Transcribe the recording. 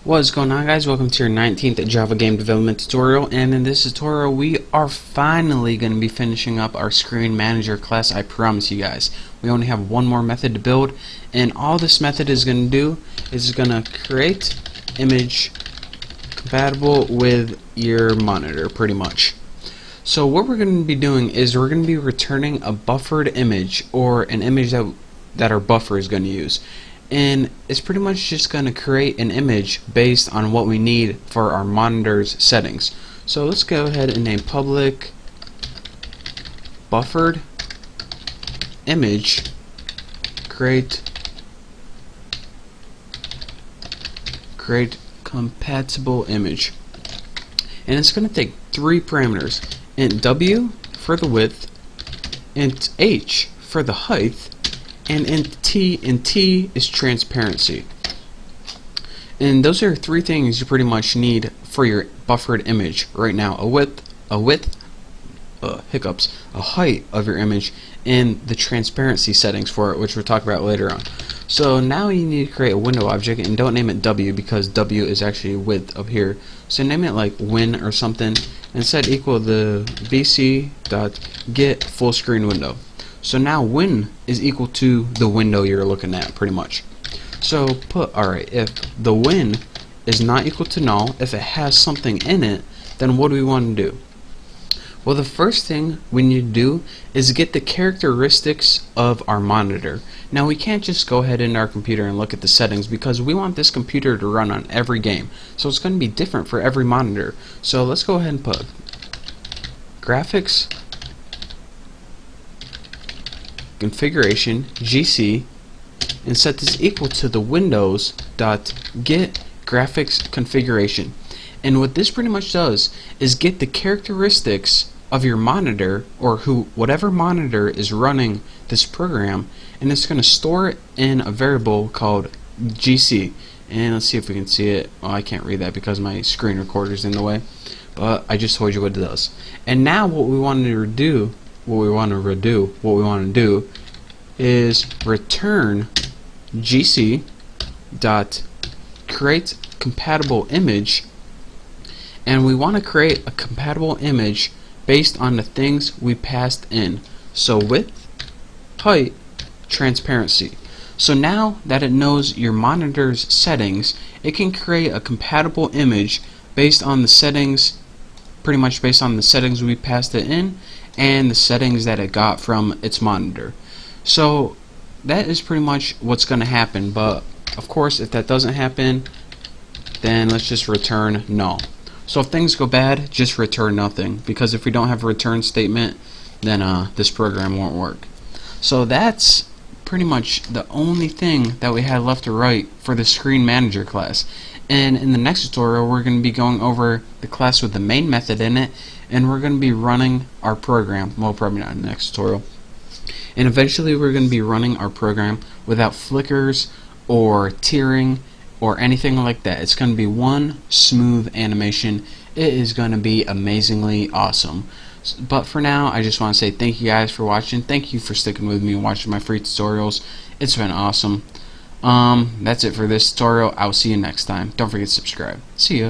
What's going on, guys? Welcome to your 19th Java game development tutorial, and in this tutorial we are finally going to be finishing up our screen manager class. I promise you guys, we only have one more method to build, and all this method is going to do is going to create image compatible with your monitor, pretty much. So what we're going to be doing is we're going to be returning a buffered image, or an image that our buffer is going to use. And it's pretty much just going to create an image based on what we need for our monitor's settings. So let's go ahead and name public buffered image create compatible image. And it's going to take three parameters: int w for the width, int h for the height, and int t is transparency. And those are three things you pretty much need for your buffered image right now: a width, a height of your image, and the transparency settings for it, which we'll talk about later on. So now you need to create a window object, and don't name it w because w is actually width up here. So name it like win or something, and set equal the vc.get full screen window. So now win is equal to the window you're looking at, pretty much. So put, alright, if the win is not equal to null, if it has something in it, then what do we want to do? Well, the first thing we need to do is get the characteristics of our monitor. Now we can't just go ahead into our computer and look at the settings, because we want this computer to run on every game. So it's going to be different for every monitor. So let's go ahead and put graphics configuration GC and set this equal to the windows dot get graphics configuration. And what this pretty much does is get the characteristics of your monitor, or whatever monitor is running this program, and it's going to store it in a variable called GC. And let's see if we can see it. Oh, I can't read that because my screen recorder is in the way, but I just told you what it does. And now what we want to do is return GC dot create compatible image, and we want to create a compatible image based on the things we passed in. So width, height, transparency. So now that it knows your monitor's settings, it can create a compatible image based on the settings, pretty much based on the settings we passed it in and the settings that it got from its monitor. So that is pretty much what's going to happen, but of course if that doesn't happen, then let's just return null. So if things go bad, just return nothing, because if we don't have a return statement, then this program won't work. So that's pretty much the only thing that we had left to write for the screen manager class. And in the next tutorial we're going to be going over the class with the main method in it, and we're going to be running our program. Well, probably not in the next tutorial. And eventually we're going to be running our program without flickers or tearing or anything like that. It's going to be one smooth animation. It is going to be amazingly awesome. But for now, I just want to say thank you guys for watching. Thank you for sticking with me and watching my free tutorials. It's been awesome. That's it for this tutorial. I'll see you next time. Don't forget to subscribe. See ya.